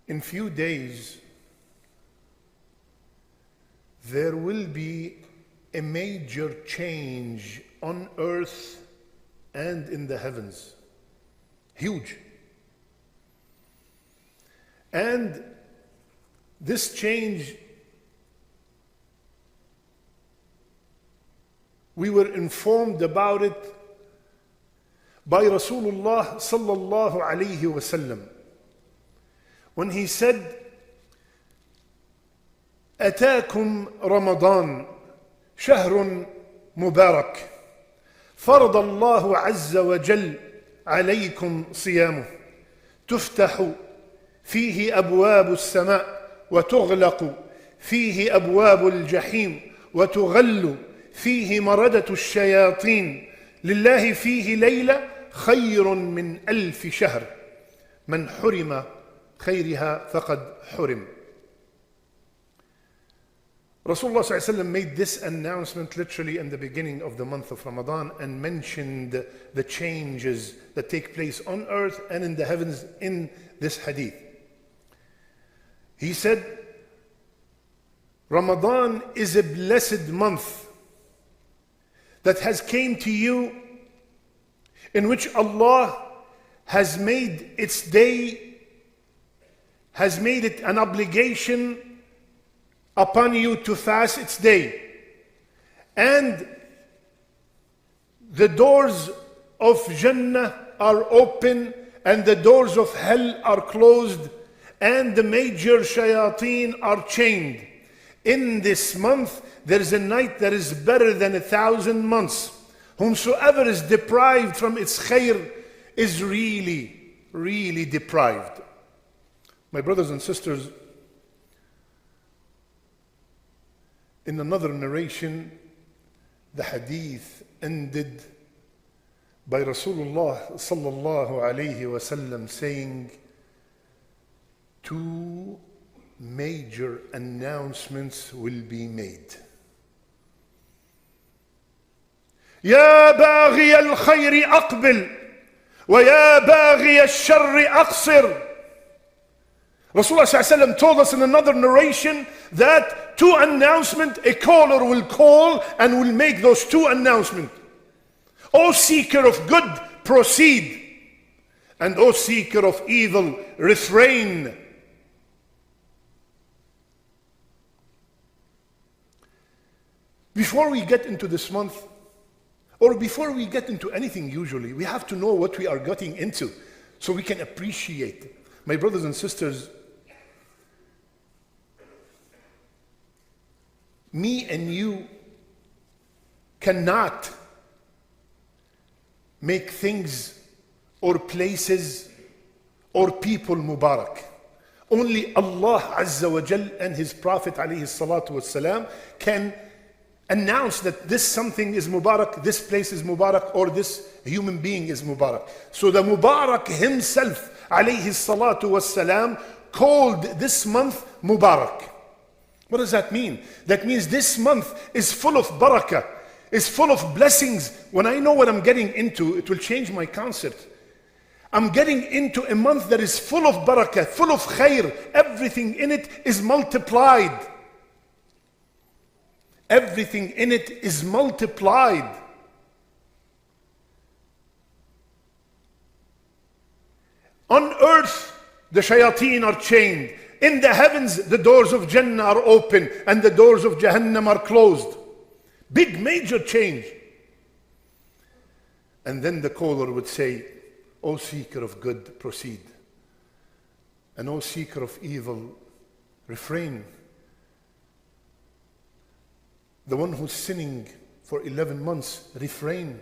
In few days, there will be a major change on earth and in the heavens. Huge. And this change, we were informed about it by Rasulullah sallallahu alayhi wasallam when he said, أتاكم رمضان شهر مبارك فرض الله عز وجل عليكم صيامه تفتح فيه أبواب السماء وتغلق فيه أبواب الجحيم وتغل فيه مردة الشياطين لله فيه ليلة خير من 1000 شهر من حرم خيرها فقد حرم. Rasulullah ﷺ made this announcement literally in the beginning of the month of Ramadan and mentioned the changes that take place on earth and in the heavens in this hadith. He said, Ramadan is a blessed month that has came to you, in which Allah has made its day, has made it an obligation upon you to fast its day. And the doors of Jannah are open and the doors of hell are closed and the major shayateen are chained. In this month there is a night that is better than 1,000 months. Whomsoever is deprived from its khair is really, really deprived. My brothers and sisters, in another narration, the hadith ended by Rasulullah sallallahu alayhi wasallam saying, 2 major announcements will be made. يا باغي الخير أقبل ويا باغي الشر أقصر. Rasulullah told us in another narration that 2 announcements, a caller will call and will make those 2 announcements. O seeker of good, proceed. And O seeker of evil, refrain. Before we get into this month, or before we get into anything usually, we have to know what we are getting into so we can appreciate it. My brothers and sisters, me and you cannot make things or places or people Mubarak. Only Allah Azza wa Jal and His Prophet alayhi salatu wassalam can announce that this something is Mubarak, this place is Mubarak, or this human being is Mubarak. So the Mubarak himself alayhi salatu wassalam called this month Mubarak. What does that mean? That means this month is full of barakah, is full of blessings. When I know what I'm getting into, it will change my concept. I'm getting into a month that is full of barakah, full of khair. Everything in it is multiplied. Everything in it is multiplied. On earth, the shayateen are chained. In the heavens, the doors of Jannah are open and the doors of Jahannam are closed. Big major change. And then the caller would say, O seeker of good, proceed. And O seeker of evil, refrain. The one who's sinning for 11 months, refrain.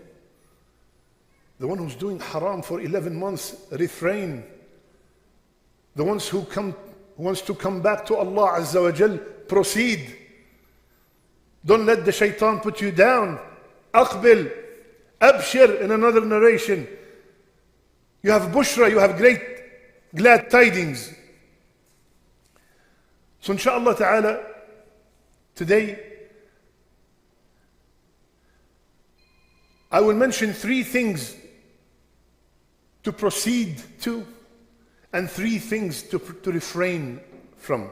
The one who's doing haram for 11 months, refrain. The ones who wants to come back to Allah Azza wa Jal, proceed. Don't let the shaitan put you down. Aqbil, abshir, in another narration. You have bushra, you have great glad tidings. So inshallah ta'ala, today, I will mention 3 things to proceed to, and 3 things to refrain from.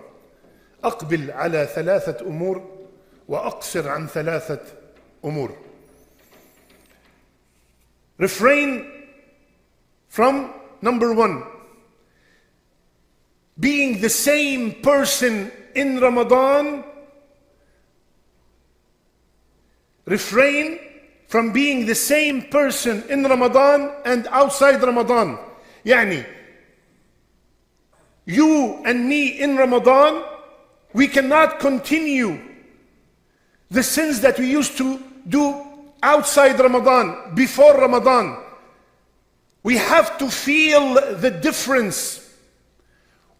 أقبل على 3 أمور وأقصر عن 3 أمور. Refrain from, number 1, being the same person in Ramadan. Refrain from being the same person in Ramadan and outside Ramadan. يعني, you and me in Ramadan, we cannot continue the sins that we used to do outside Ramadan, before Ramadan. We have to feel the difference.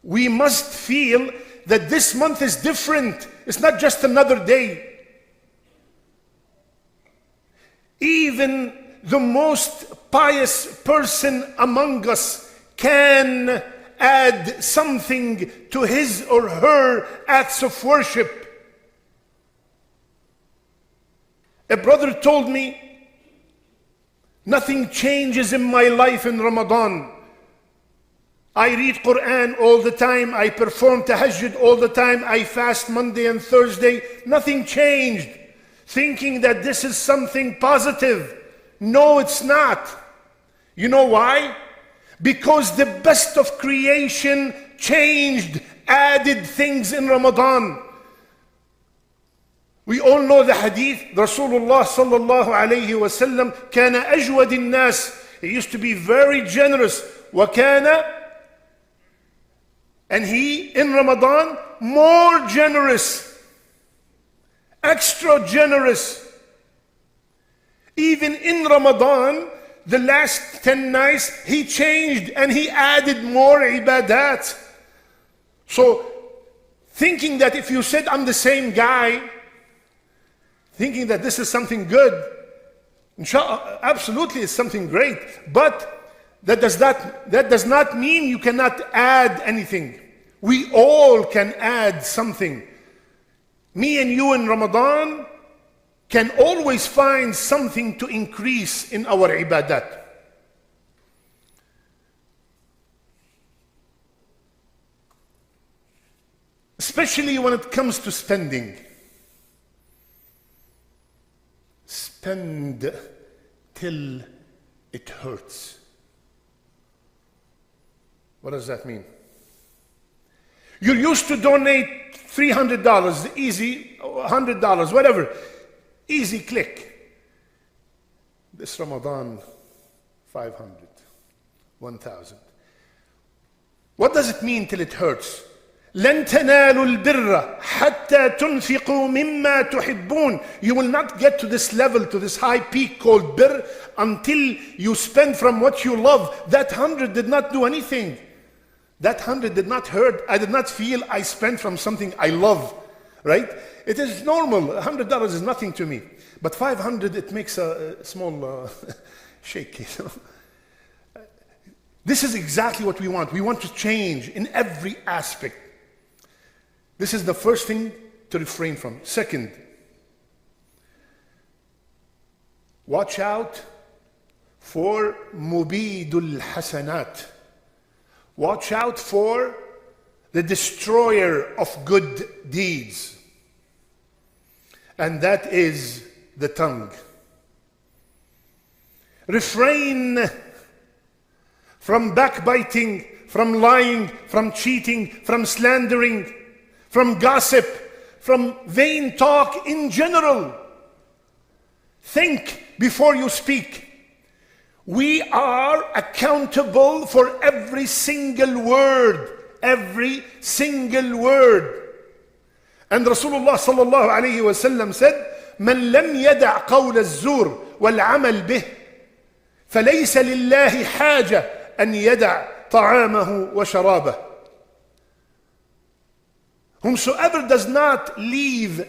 We must feel that this month is different. It's not just another day. Even the most pious person among us can add something to his or her acts of worship. A brother told me, nothing changes in my life in Ramadan. I read Qur'an all the time, I perform tahajjud all the time, I fast Monday and Thursday. Nothing changed. Thinking that this is something positive. No, it's not. You know why? Because the best of creation changed, added things in Ramadan. We all know the hadith. Rasulullah sallallahu alayhi wa sallam كان أجود الناس. He used to be very generous. وكان, and he in Ramadan more generous. Extra generous. Even in Ramadan, the last 10 nights, he changed and he added more ibadat. So, thinking that if you said, I'm the same guy, thinking that this is something good, inshallah, absolutely it's something great. But that does not mean you cannot add anything. We all can add something. Me and you in Ramadan can always find something to increase in our ibadat. Especially when it comes to spending. Spend till it hurts. What does that mean? You're used to donate $300, easy, $100, whatever. Easy click. This Ramadan, 500, 1,000. What does it mean till it hurts? لن تنالوا البر حتى تنفقوا مما تحبون. You will not get to this level, to this high peak called bir, until you spend from what you love. That 100 did not do anything. That 100 did not hurt. I did not feel I spent from something I love, right? It is normal. $100 is nothing to me. But 500, it makes a small shake. You know? This is exactly what we want. We want to change in every aspect. This is the first thing to refrain from. Second, watch out for mubidul hasanat. Watch out for the destroyer of good deeds. And that is the tongue. Refrain from backbiting, from lying, from cheating, from slandering, from gossip, from vain talk in general. Think before you speak. We are accountable for every single word. Every single word. And Rasulullah sallallahu alayhi wa sallam said, من لم يدع قول الزور والعمل به فليس لله حاجة أن يدع طعامه وشرابه. Whomsoever does not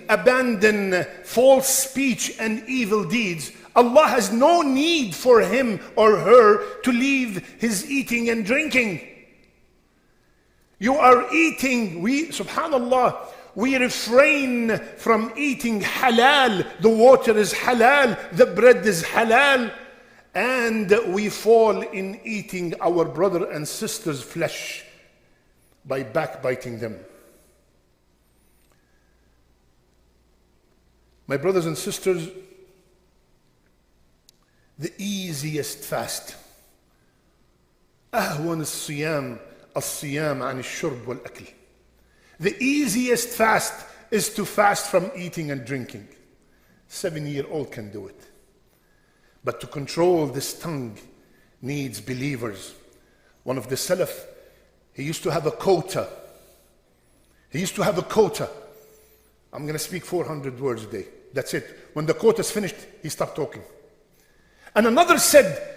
abandon false speech and evil deeds, Allah has no need for him or her to leave his eating and drinking. You are eating, subhanallah, we refrain from eating halal. The water is halal, the bread is halal, And we fall in eating our brother and sister's flesh by backbiting them. My brothers and sisters, the easiest fast, أهون الصيام الصيام عن الشرب والأكل. The easiest fast is to fast from eating and drinking. 7-year-old can do it. But to control this tongue needs believers. One of the Salaf, he used to have a quota. I'm going to speak 400 words a day. That's it. When the quota is finished, he stopped talking. And another said,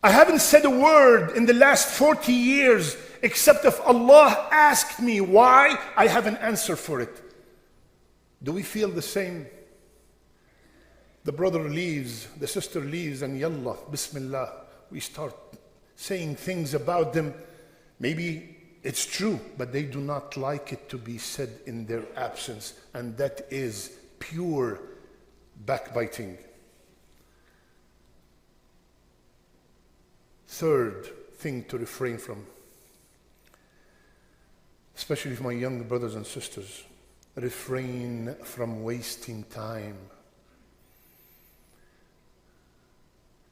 I haven't said a word in the last 40 years except if Allah asked me why, I have an answer for it. Do we feel the same? The brother leaves, the sister leaves, and yallah, bismillah, we start saying things about them. Maybe it's true, but they do not like it to be said in their absence, and that is pure backbiting. Third thing to refrain from, especially for my young brothers and sisters, refrain from wasting time.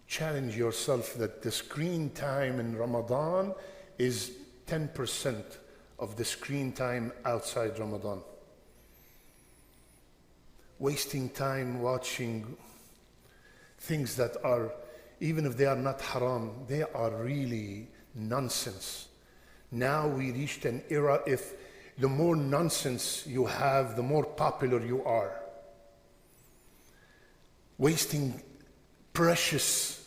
Challenge yourself that the screen time in Ramadan is 10% of the screen time outside Ramadan. Wasting time watching things that are, even if they are not haram, they are really nonsense. Now we reached an era, if the more nonsense you have, the more popular you are. Wasting precious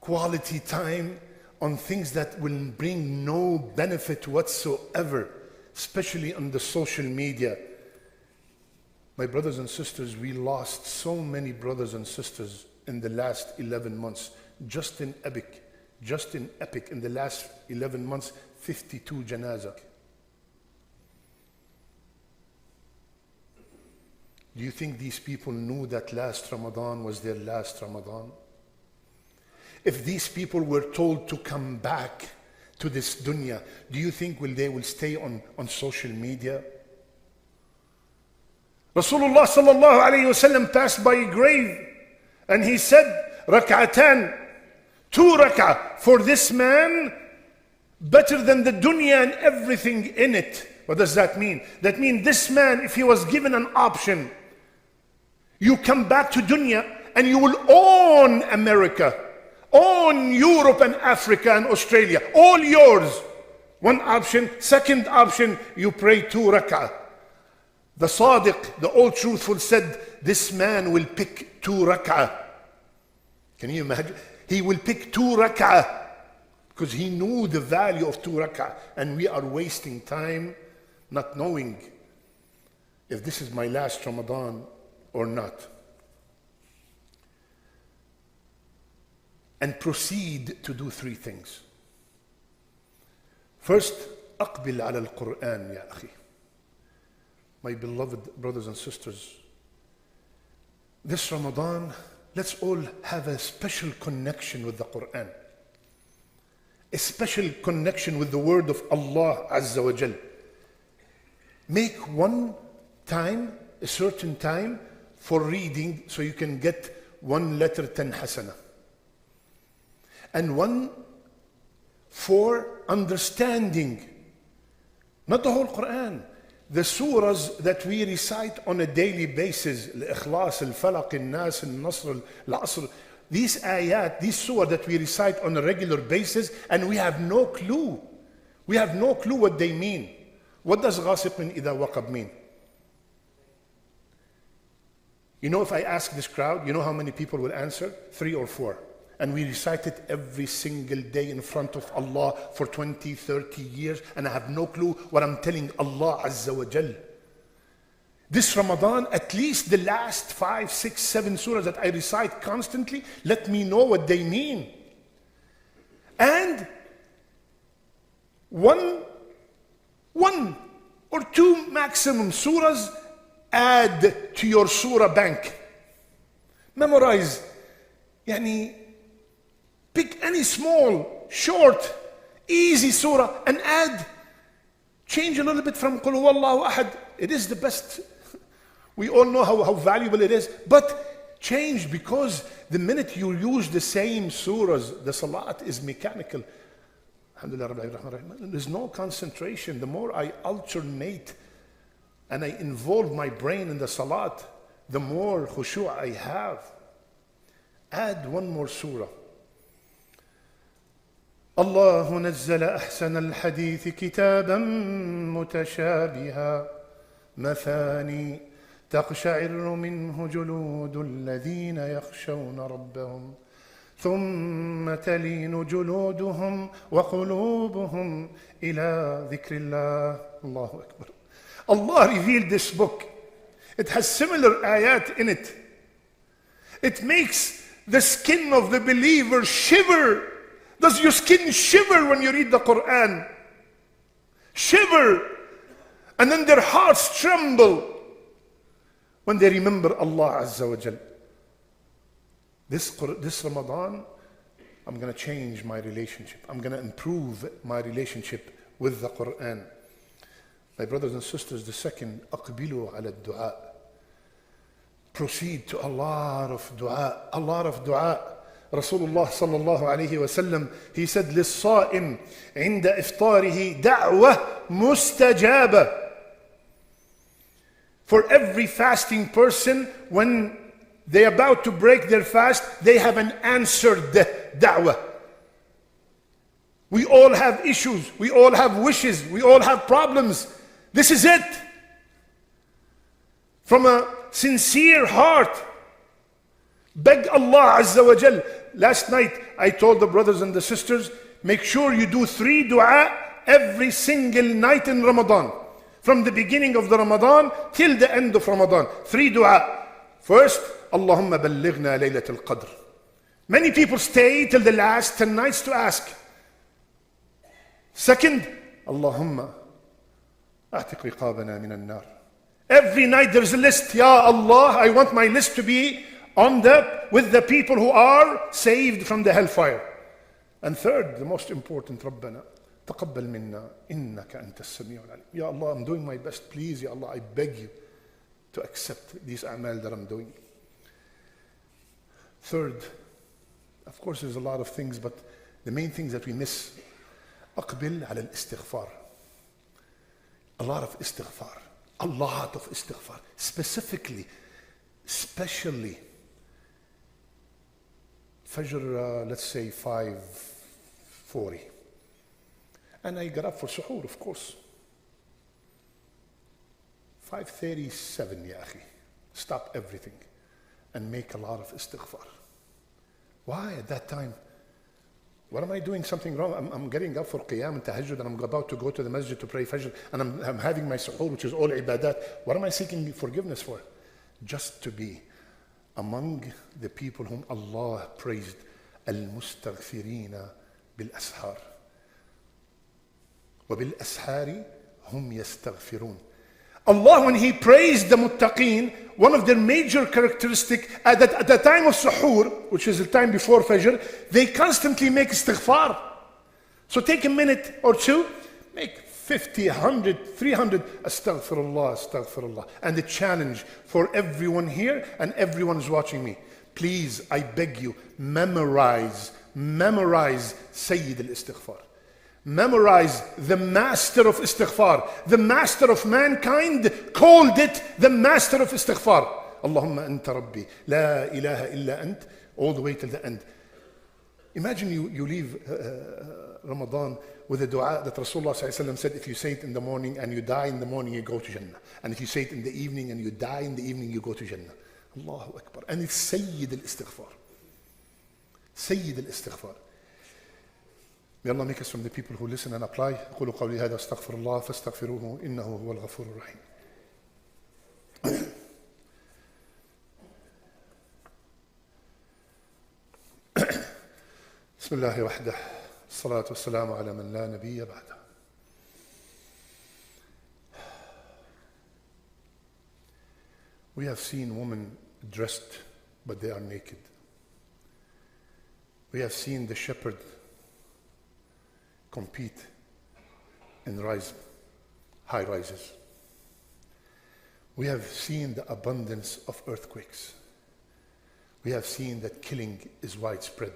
quality time on things that will bring no benefit whatsoever, especially on the social media. My brothers and sisters, we lost so many brothers and sisters in the last 11 months. Just in Epic, in the last 11 months, 52 janazah. Do you think these people knew that last Ramadan was their last Ramadan? If these people were told to come back to this dunya, do you think they will stay on social media? Rasulullah sallallahu alayhi wasallam passed by a grave and he said, rak'atan, 2 rak'ah for this man, better than the dunya and everything in it. What does that mean? That means this man, if he was given an option, you come back to dunya and you will own America, own Europe and Africa and Australia, all yours. One option. Second option, you pray 2 rak'ah. The Sadiq, the all truthful, said this man will pick 2 rak'ah. Can you imagine? He will pick 2 rak'ah because he knew the value of 2 rak'ah. And we are wasting time not knowing if this is my last Ramadan or not. And proceed to do 3 things. First, أقبل على القرآن يا أخي. My beloved brothers and sisters, this Ramadan, let's all have a special connection with the Qur'an. A special connection with the word of Allah Azza wa Jal. Make one time, a certain time, for reading so you can get 1 letter 10 hasana. And 1 for understanding. Not the whole Qur'an. The surahs that we recite on a daily basis, Al-Ikhlas, Al-Falaq, Al-Nas, Al-Nasr, Al-Asr, these ayat, these surah that we recite on a regular basis, and we have no clue. We have no clue what they mean. What does غَاسِقٍ إِذَا وَقَبْ mean? You know, if I ask this crowd, you know how many people will answer? 3 or 4. And we recite it every single day in front of Allah for 20, 30 years, and I have no clue what I'm telling Allah Azza wa Jal. This Ramadan, at least the last 5, 6, 7 surahs that I recite constantly, let me know what they mean. And one or 2 maximum surahs add to your surah bank. Memorize. Yani, pick any small, short, easy surah and add. Change a little bit from Qul Huwallahu Ahad. It is the best. We all know how valuable it is. But change, because the minute you use the same surahs, the salat is mechanical. There's no concentration. The more I alternate and I involve my brain in the salat, the more khushu' I have. Add one more surah. الله نزل أحسن الحديث كتابا متشابها مثاني تقشعر منه جلود الذين يخشون ربهم ثم تلين جلودهم وقلوبهم إلى ذكر الله. الله أكبر. Allah revealed this book. It has similar ayat in it. It makes the skin of the believer shiver. Does your skin shiver when you read the Qur'an? Shiver. And then their hearts tremble when they remember Allah Azza wa Jal. This Ramadan, I'm going to change my relationship. I'm going to improve my relationship with the Qur'an. My brothers and sisters, the second, أقبلوا على الدعاء. Proceed to a lot of dua, a lot of dua. Rasulullah sallallahu alayhi wa sallam, he said, للصائم عند إفطاره دعوة مستجابة. For every fasting person, when they're about to break their fast, they have an answered da'wah. We all have issues, we all have wishes, we all have problems. This is it. From a sincere heart, beg Allah Azza wa Jal. Last night I told the brothers and the sisters, make sure you do 3 dua every single night in Ramadan. From the beginning of the Ramadan till the end of Ramadan. 3 dua. First, Allahumma ballighna laylatul qadr. Many people stay till the last 10 nights to ask. Second, Allahumma a'tiq riqabana min an-nar. Every night there's a list. Ya Allah, I want my list to be with the people who are saved from the hellfire. And third, the most important, Rabbana taqabbal minna innaka antas sami'ul alim. Ya Allah, I'm doing my best. Please, Ya Allah, I beg you to accept these a'mal that I'm doing. Third, of course, there's a lot of things, but the main things that we miss, aqbil ala al-istighfar. A lot of istighfar. A lot of istighfar. Especially, Fajr, let's say 5:40. And I got up for suhoor, of course. 5:37, ya akhi. Stop everything and make a lot of istighfar. Why at that time? What am I doing something wrong? I'm getting up for qiyam and tahajjud, and I'm about to go to the masjid to pray fajr, and I'm having my suhoor, which is all ibadat. What am I seeking forgiveness for? Just to be among the people whom Allah praised, al-mustaghfirina bil-ashar. Wa bil-ashari hum yastaghfirun. Allah, when He praised the muttaqeen, one of their major characteristics at the time of suhoor, which is the time before fajr, they constantly make istighfar. So take a minute or two, make 50, 100, 300, astaghfirullah, astaghfirullah. And the challenge for everyone here and everyone who's watching me, please, I beg you, memorize Sayyid al-Istighfar. Memorize the master of istighfar. The master of mankind called it the master of istighfar. Allahumma anta rabbi, la ilaha illa ant, all the way till the end. Imagine you leave Ramadan with a dua that Rasulullah said, if you say it in the morning and you die in the morning, you go to Jannah. And if you say it in the evening and you die in the evening, you go to Jannah. Allahu Akbar. And it's Sayyid al-Istighfar. Sayyid al-Istighfar. May Allah make us from the people who listen and apply. قولوا قولي هذا استغفر الله فاستغفروه إنه هو الغفور الرحيم. بسم الله وحده الصلاة والسلام على من لا نبي بعده. We have seen women dressed but they are naked. We have seen the shepherd compete in high rises. We have seen the abundance of earthquakes. We have seen that killing is widespread.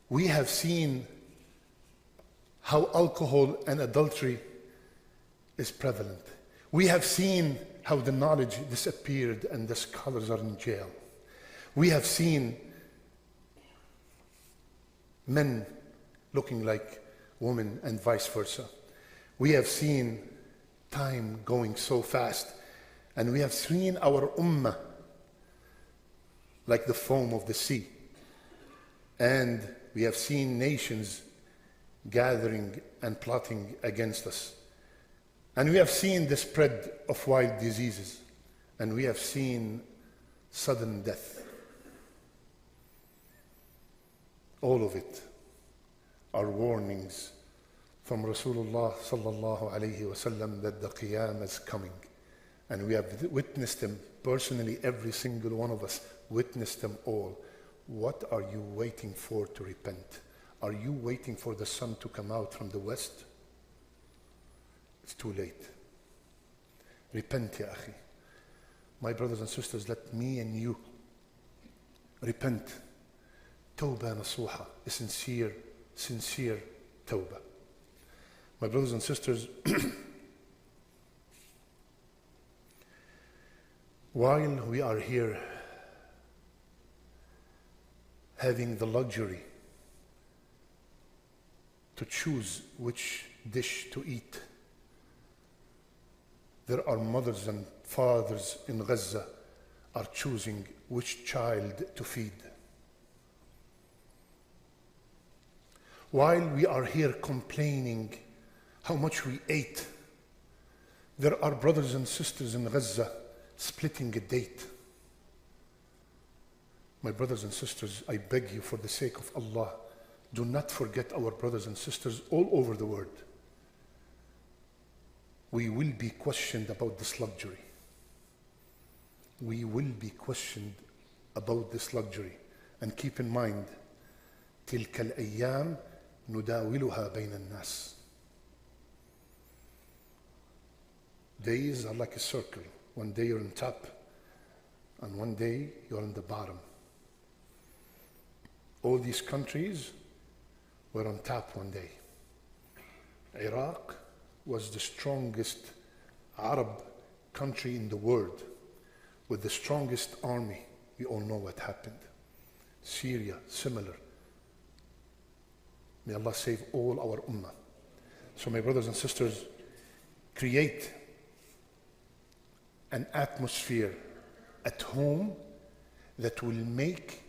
We have seen how alcohol and adultery is prevalent. We have seen how the knowledge disappeared and the scholars are in jail. We have seen men looking like women and vice versa. We have seen time going so fast, and we have seen our ummah like the foam of the sea. And we have seen nations gathering and plotting against us. And we have seen the spread of wild diseases. And we have seen sudden death. All of it are warnings from Rasulullah sallallahu alayhi wasallam that the Qiyamah is coming. And we have witnessed them personally, every single one of us witnessed them all. What are you waiting for to repent? Are you waiting for the sun to come out from the west? It's too late. Repent, ya akhi. My brothers and sisters, let me and you repent. Tawbah nasuha, a sincere tawbah. My brothers and sisters, while we are here having the luxury to choose which dish to eat, there are mothers and fathers in Gaza are choosing which child to feed. While we are here complaining how much we ate, there are brothers and sisters in Gaza splitting a date. My brothers and sisters, I beg you for the sake of Allah, do not forget our brothers and sisters all over the world. We will be questioned about this luxury. We will be questioned about this luxury. And keep in mind, تلك الأيام نداولها بين الناس. Days are like a circle. One day you're on top, and one day you're on the bottom. All these countries were on top one day. Iraq was the strongest Arab country in the world, with the strongest army. We all know what happened. Syria, similar. May Allah save all our ummah. So my brothers and sisters, create an atmosphere at home that will make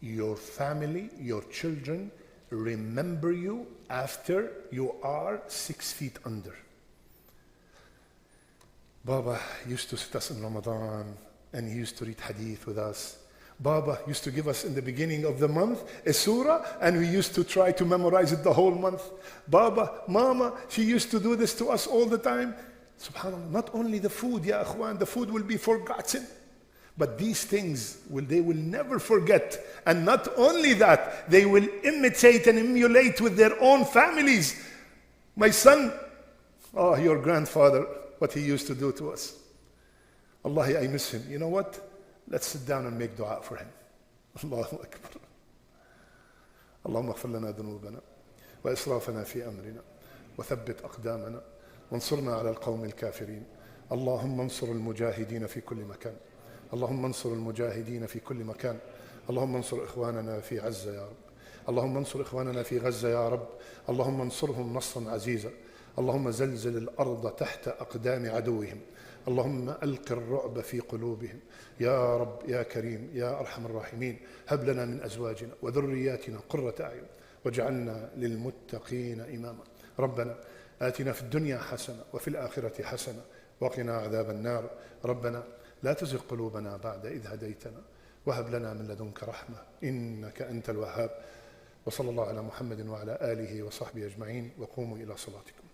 your family, your children, remember you after you are 6 feet under. Baba used to sit us in Ramadan and he used to read hadith with us. Baba used to give us in the beginning of the month a surah and we used to try to memorize it the whole month. Baba, Mama, she used to do this to us all the time. SubhanAllah, not only the food, ya akhwan, the food will be forgotten. But these things, they will never forget. And not only that, they will imitate and emulate with their own families. My son, oh, your grandfather, what he used to do to us. Wallahi, I miss him. You know what? Let's sit down and make dua for him. Allahu Akbar. اللهم اغفر لنا ذنوبنا وإسرافنا في أمرنا وثبت أقدامنا وانصرنا على القوم الكافرين. اللهم انصر المجاهدين في كل مكان. اللهم انصر المجاهدين في كل مكان. اللهم انصر إخواننا في غزة يا رب. اللهم انصر إخواننا في غزة يا رب. اللهم انصرهم نصرا عزيزا. اللهم زلزل الأرض تحت أقدام عدوهم. اللهم ألق الرعب في قلوبهم يا رب يا كريم يا أرحم الراحمين. هب لنا من أزواجنا وذرياتنا قرة أعين واجعلنا للمتقين إماما. ربنا آتنا في الدنيا حسنة وفي الآخرة حسنة وقنا عذاب النار. ربنا لا تزغ قلوبنا بعد إذ هديتنا وهب لنا من لدنك رحمة إنك أنت الوهاب. وصلى الله على محمد وعلى آله وصحبه أجمعين وقوموا إلى صلاتكم.